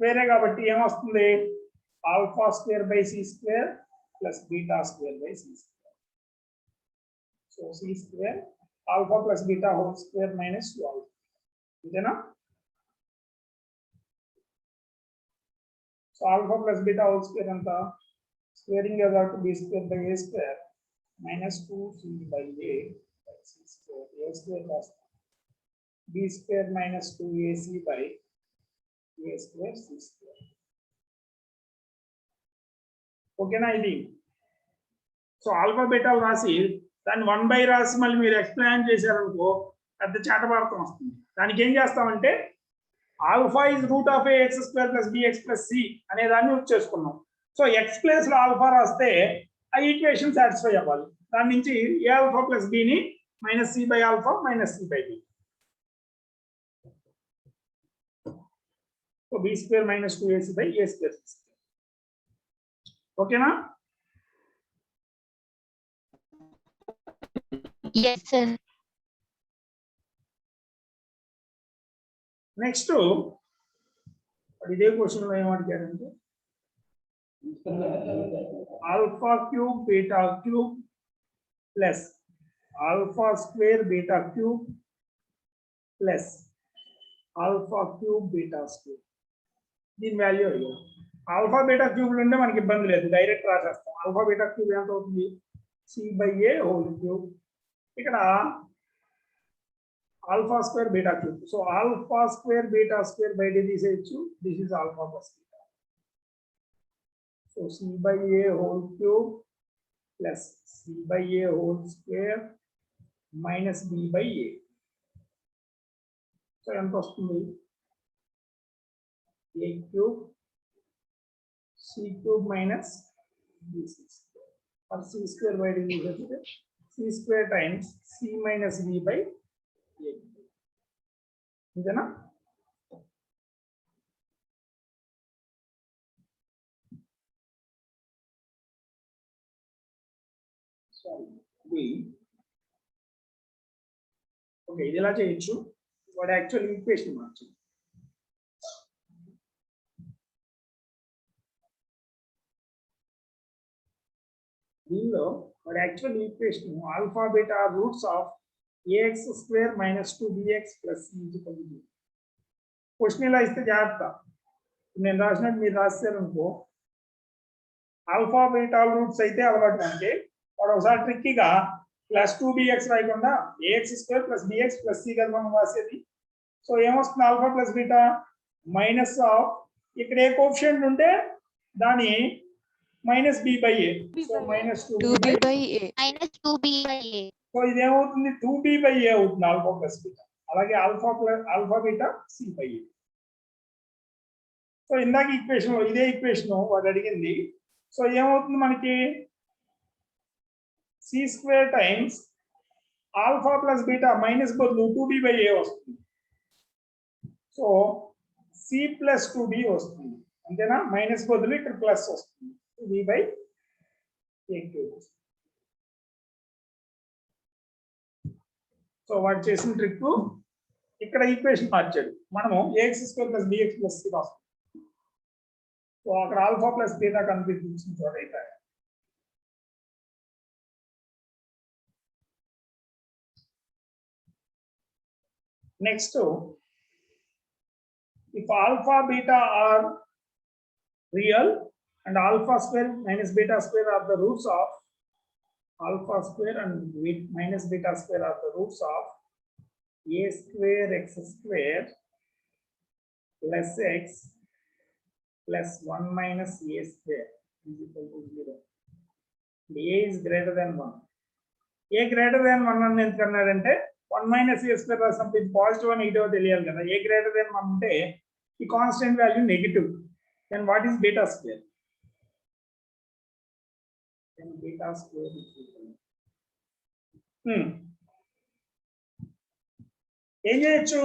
వేరే కాబట్టి ఏమొస్తుంది? Alpha square by c square plus beta square by c square. So c square alpha plus beta whole square minus 2 alpha, అంతేనా? So alpha plus beta whole square ఎంత? Squaring about b square by a square minus 2c by a by c square. A square plus b square minus 2ac by a square c square. ఓకేనా? ఇది so alpha బీటాలు రాసి దాన్ని 1 by రాసి మళ్ళీ మీరు explain చేశారనుకో పెద్ద చాటభారతం వస్తుంది. దానికి ఏం చేస్తామంటే alpha is root of a x square plus bx plus c అనే దాన్ని యూజ్ చేసుకున్నాం. సో ఎక్స్ ప్లేస్ లో ఆల్ఫా రాస్తే ఆ ఈక్వేషన్ సాటిస్ఫై అవ్వాలి. దాని నుంచి ఏ ఆల్ఫా ప్లస్ బిని minus c by alpha minus c by b So b square minus 2ac by a square. Okay na?
Yes, sir.
Next ఇదే question లో ఏమంటారంటే alpha cube beta cube plus alpha square beta cube plus alpha cube beta square దీని value అడిగారు. Alpha beta క్యూబ్లు ఉంటే మనకి ఇబ్బంది లేదు, direct రాసేస్తాం. Alpha beta cube ఎంత అవుతుంది? c/a whole cube. ఇక్కడ alpha square beta cube. So alpha square beta square by తీసేయచ్చు. This is alpha plus beta. So c/a whole cube plus c/a whole square minus b/a. So ఎంత వస్తుంది? a cube c cube minus b square. Or c square by తీసేస్తే c square times c minus b by అంతేనా? Okay, ఇది ఇలా చేయొచ్చు. వాడు actual equation మార్చు. దీనిలో వాడు actual equation alpha beta roots of ax square minus 2bx plus c is equal to 0. Question ఇలా ఇస్తే జాగ్రత్త. నేను రాసినట్టు మీరు రాశారనుకో, ఆల్ఫా బీటా రూట్స్ అయితే అలవాటు అంటే వాడు ఒకసారి ట్రిక్కీగా ప్లస్ 2bx రాయకుండా ax square plus bx plus c కదా మనం రాసేది. సో ఏమొస్తుంది? Alpha plus beta minus of ఇక్కడ ఏ కోఎఫిషియంట్ ఉంటే దాని మైనస్ b by a. So minus 2b by a.
Minus 2b by a.
So ఇదేమవుతుంది? 2b బై a అవుతుంది ఆల్ఫా ప్లస్ బీటా. అలాగే alpha beta c by a. So ఇందాక equation లో ఇదే ఈక్వేషన్ వాడు అడిగింది. సో ఏమవుతుంది మనకి? c square times alpha plus beta minus బదులు 2b బై a వస్తుంది. సో c ప్లస్ 2b వస్తుంది, అంతేనా? మైనస్ బదులు ఇక్కడ ప్లస్ వస్తుంది, 2b by a cube. So వాడు చేసిన ట్రిక్ ఇక్కడ ఈక్వేషన్ మార్చాడు. మనము ax square plus bx plus c రాస్తాం. సో అక్కడ ఆల్ఫా ప్లస్ బీటా కనిపించిన చోట అయితే next, if alpha beta are real and alpha square minus beta square are the roots of alpha square and minus beta square are the roots of a square x square plus x plus 1 minus a square is equal to 0. A is greater than 1. A greater than 1 అని ఎందుకన్నారంటే 1 minus a square రాసినప్పుడు ఇది positive అని negative తెలియాలి కదా. A greater than 1 అంటే ఈ constant value negative. then what is beta square? Then beta square is equal. ఏం చేయొచ్చు?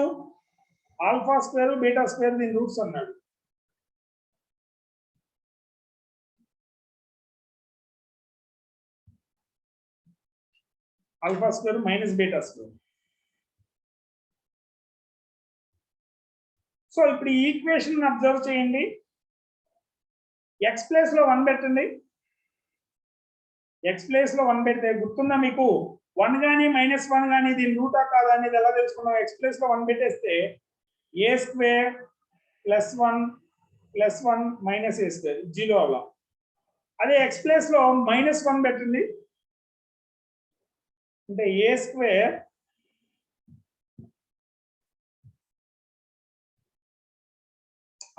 ఆల్ఫా స్క్వేర్ బీటా స్క్వేర్ దీని రూట్స్ అన్నాడు. Alpha square minus beta square. So ఇప్పుడు ఈ ఈక్వేషన్ అబ్జర్వ్ చేయండి. ఎక్స్ ప్లేస్ లో 1 పెట్టండి. ఎక్స్ ప్లేస్ లో 1 పెడితే గుర్తుందా మీకు? 1 కానీ -1 కానీ దీని రూటా కాదా అనేది ఎలా తెలుసుకున్నాం? ఎక్స్ ప్లేస్ లో 1 పెట్టేస్తే a square plus 1 minus a square 0 అవ్వాలి. అదే ఎక్స్ ప్లేస్ లో -1 పెట్టండి అంటే a square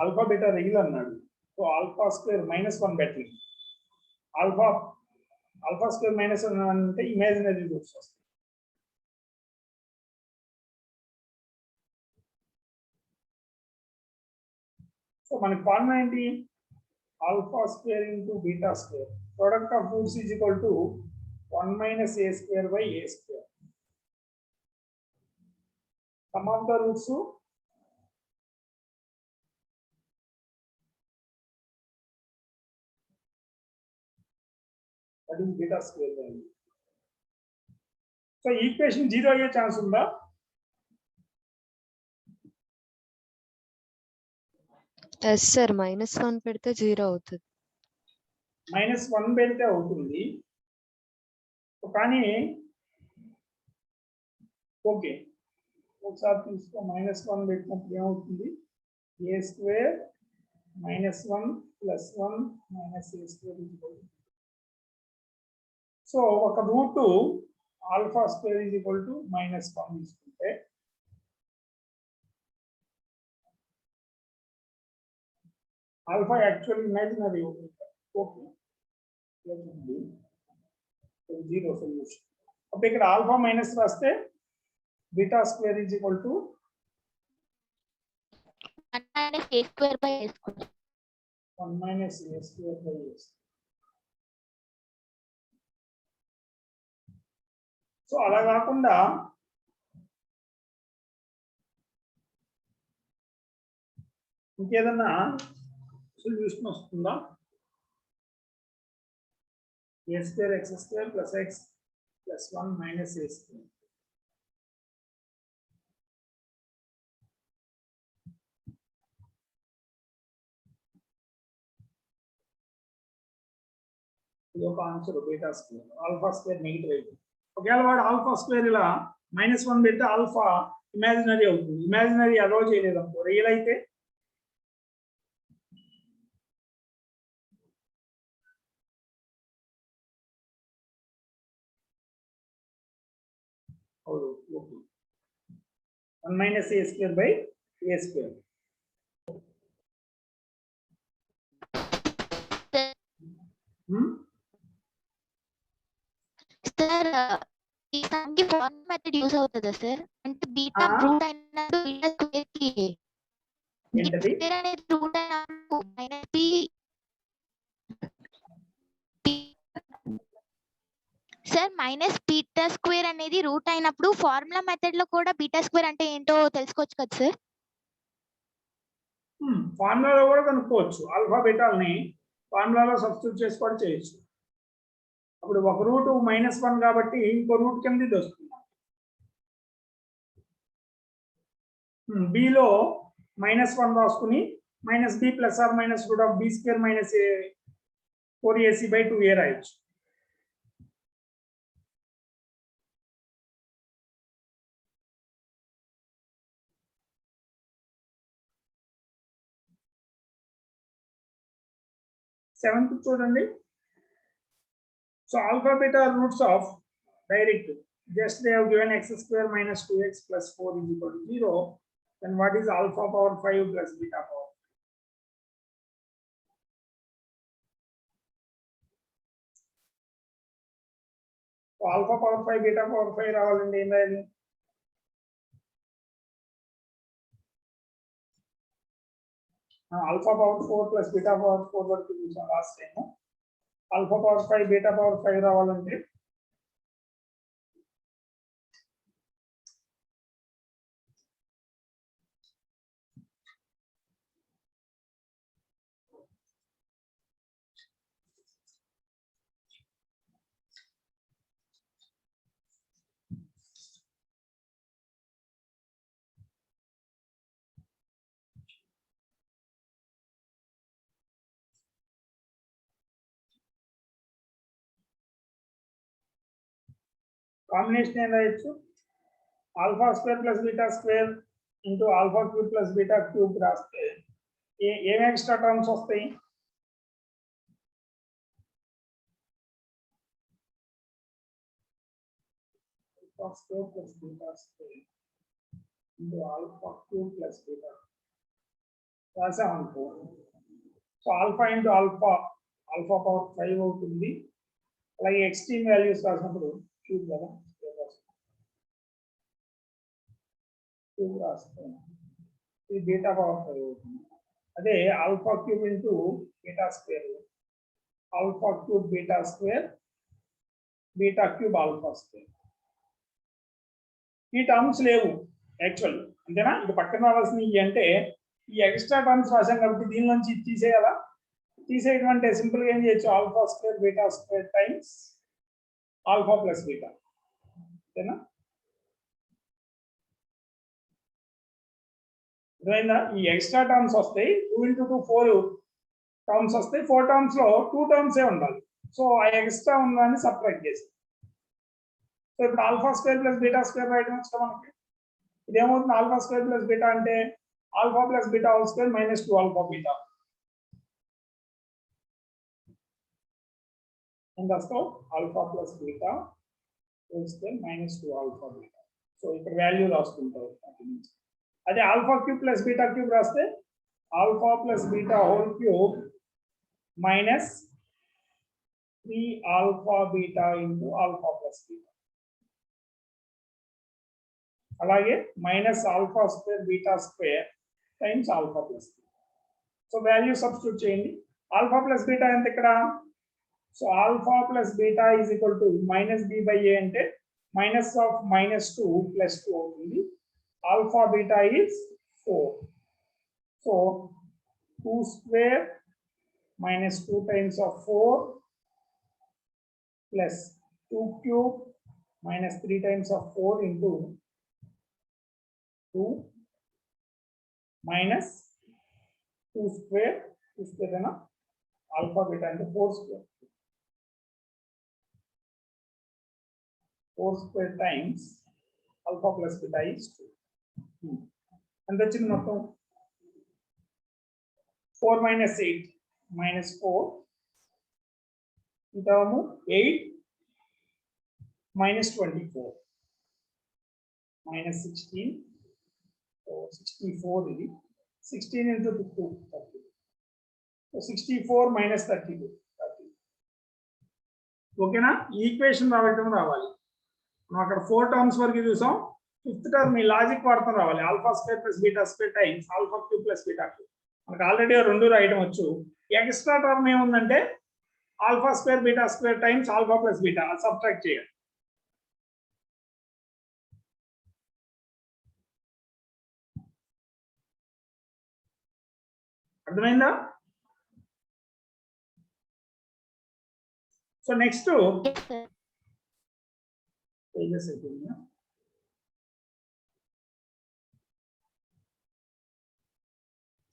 alpha beta real అన్నాడు. సో ఆల్ఫా స్క్వేర్ -1 పెట్టండి. ఆల్ఫా స్క్వేర్ -1 అంటే ఇమాజినరీ రూట్స్ వస్తాయి. సో మనకి ఫార్ములా ఏంటి? Alpha square into beta square product of roots is equal to 1 minus a square by a square. Sum of the roots that is beta square value. So equation 0 అయ్యే chance ఉందా?
Yes sir, -1 పెడితే 0 అవుతుంది.
-1 పెడితే అవుతుంది కానీ okay ఒకసారి తీసుకో. -1 పెట్టినప్పుడు ఏమవుతుంది? a square -1 + 1 - a square. So ఒక రూట్ ఆల్ఫా స్క్వేర్ =-1 తీసుకుంటే alpha actual imaginary okay 0 solution. అప్పుడు ఇక్కడ ఆల్ఫా మైనస్ రాస్తే beta square =1 -
a square by a square.
1 - a square by a. So అలా కాకుండా ఇంకేదన్నా సొల్యూషన్ వస్తుందా? a square x square + x + 1 - a square. ఇది ఒక answer beta square. Alpha square negative అయితే ఒకవేళ వాడు ఆల్ఫా స్క్వేర్ ఇలా -1 పెడితే ఆల్ఫా ఇమాజినరీ అవుతుంది. ఇమాజినరీ అలో చేయలేదు అనుకో, రియల్ అయితే okay 1 - a square by a square.
Sir ఈ సమ్కి ఫార్మ్ మెథడ్ యూస్ అవుతుందా సార్? అంటే బీటా రూట్ అయినప్పుడు బీటా స్క్వేర్ కి
ఏంటది?
స్క్వేర్ అనేది రూట్ అయినప్పుడు -b సార్ బీటా స్క్వేర్ అనేది రూట్ అయినప్పుడు ఫార్ములా మెథడ్ లో కూడా బీటా స్క్వేర్ అంటే ఏంటో తెలుసుకోవచ్చు కదా సార్?
ఫార్ములాలో కూడా కనుక్కోవచ్చు. ఆల్ఫా బీటాలని ఫార్ములాలో సబ్స్టిట్యూట్ చేసి కూడా చేయొచ్చు. అప్పుడు ఒక రూట్ -1 కాబట్టి ఇంకో రూట్ కింద ఇది వస్తుంది. బిలో -1 రాసుకుని -b +or -√b² - 4ac/2a రాయొచ్చు. సెవెంత్ చూడండి. So alpha beta are roots of direct. Just they have given x square minus 2x plus 4 = 0. Then what is alpha power 5 plus beta power? So alpha power 5 beta power 5 రావాలంటే ఏం రాయాలి? alpha power 4 plus beta power 4 వరకు చూసాం last time. Alpha power 5 beta power 5 రావాలంటే combination ఏం రాయొచ్చు? Alpha square plus beta square into alpha cube plus beta cube రాస్తే ఏం ఎక్స్ట్రా టర్మ్స్ వస్తాయి? Alpha square plus beta square into alpha cube plus beta రాసామనుకో. So alpha into alpha power 5 అవుతుంది. అలాగే extreme values రాసినప్పుడు cube కదా cube రాస్తాం. ఇది బీటా పవర్ 5 అవుతుంది. అదే alpha cube into beta square, alpha cube beta square, beta cube alpha square. ఈ టర్మ్స్ లేవు యాక్చువల్, అంతేనా? ఇది పక్కన రావాల్సినవి అంటే ఈ ఎక్స్ట్రా టర్మ్స్ రాసాం కాబట్టి దీని నుంచి తీసేయాలా? తీసేయడం అంటే సింపుల్ గా ఏం చేయొచ్చు, alpha square beta square times alpha plus beta, ఓకేనా? అర్థమైందా? ఈ ఎక్స్ట్రా టర్మ్స్ వస్తాయి, 2 into 2 4 టర్మ్స్ వస్తాయి, 4 టర్మ్స్ లో 2 టర్మ్స్ ఏ ఉండాలి. సో ఆ ఎక్స్ట్రా ఉన్నదాన్ని సబ్ట్రాక్ట్ చేసి, సో ఇప్పుడు alpha square plus beta square రాయడం వచ్చా మనకి. ఇదేమవుతుంది, ఆల్ఫా స్క్వేర్ ప్లస్ బీటా అంటే alpha plus beta whole square minus 2 alpha beta. ఎంత వస్తావు, alpha plus beta whole square minus 2 alpha beta. So ఇక్కడ వాల్యూ రాసుకుంటావు. అదే alpha cube plus beta cube రాస్తే alpha plus beta whole cube minus 3 alpha beta into alpha plus beta. అలాగే minus alpha square beta square times alpha plus beta. So value substitute చేయండి. Alpha plus beta ఎంత ఇక్కడ, so alpha plus beta is equal to minus B by a అంటే minus of -2 plus 2 అవుతుంది. Alpha beta is 4. So 2 square minus 2 times of 4 plus 2 cube minus 3 times of 4 into 2 minus 2 square na alpha beta into 4 square. 4 square times alpha plus beta is 2. And the chin మొత్తం 4 minus 8 minus 4 into 8 minus 24 minus 16, so 64 ఇది 16 into 2 30. So 64 minus 32 30. ఓకేనా? ఈ equation రావాలి. మనం అక్కడ 4 terms వరకు చూసాం. 5th term ఈ లాజిక్ వాడతాం రావాలి. Alpha square plus beta square times alpha cube plus beta cube. మనకు ఆల్రెడీ 2 రాయడం వచ్చు. ఎక్స్ట్రా టర్మ్ ఏముందంటే alpha square beta square times alpha plus beta, subtract చేయాలి. అర్థమైందా? సో నెక్స్ట్ పేజెస్ అయిపోయిందా?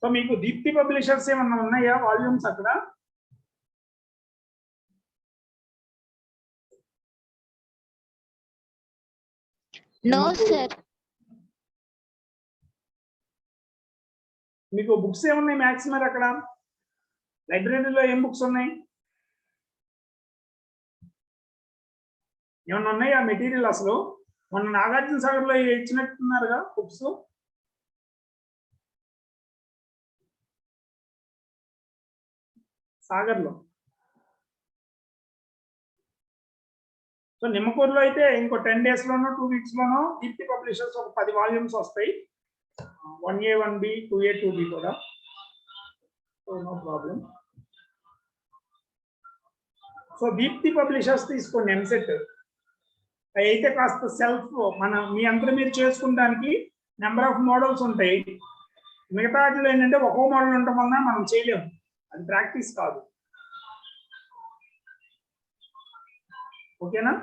సో మీకు దీప్తి పబ్లిషర్స్ ఏమన్నా ఉన్నాయా వాల్యూమ్స్ అక్కడ?
No sir.
మీకు బుక్స్ ఏమున్నాయి మ్యాథ్స్ మీద అక్కడ? లైబ్రరీలో ఏం బుక్స్ ఉన్నాయి? ఏమన్నా ఉన్నాయా మెటీరియల్? అసలు మొన్న నాగార్జున సాగర్ లో ఇచ్చినట్టున్నారుగా బుక్స్. సాగర్ లో. సో నిమ్మకూరులో అయితే ఇంకో 10 days లోనో 2 weeks లోనో దీప్తి పబ్లిషర్స్ ఒక 10 వాల్యూమ్స్ వస్తాయి. 1A 1B 2A 2B కూడా. So no problem. So Deepthi publishers తీసుకోండి ఎంసెట్. అయితే కాస్త సెల్ఫ్ మీ అందరూ మీరు చేసుకుంటానికి నెంబర్ ఆఫ్ మోడల్స్ ఉంటాయి. మిగతా వాటిలో ఏంటంటే ఒక్కో మోడల్ ఉండటం వలన మనం చేయలేము, అది ప్రాక్టీస్ కాదు. ఓకేనా?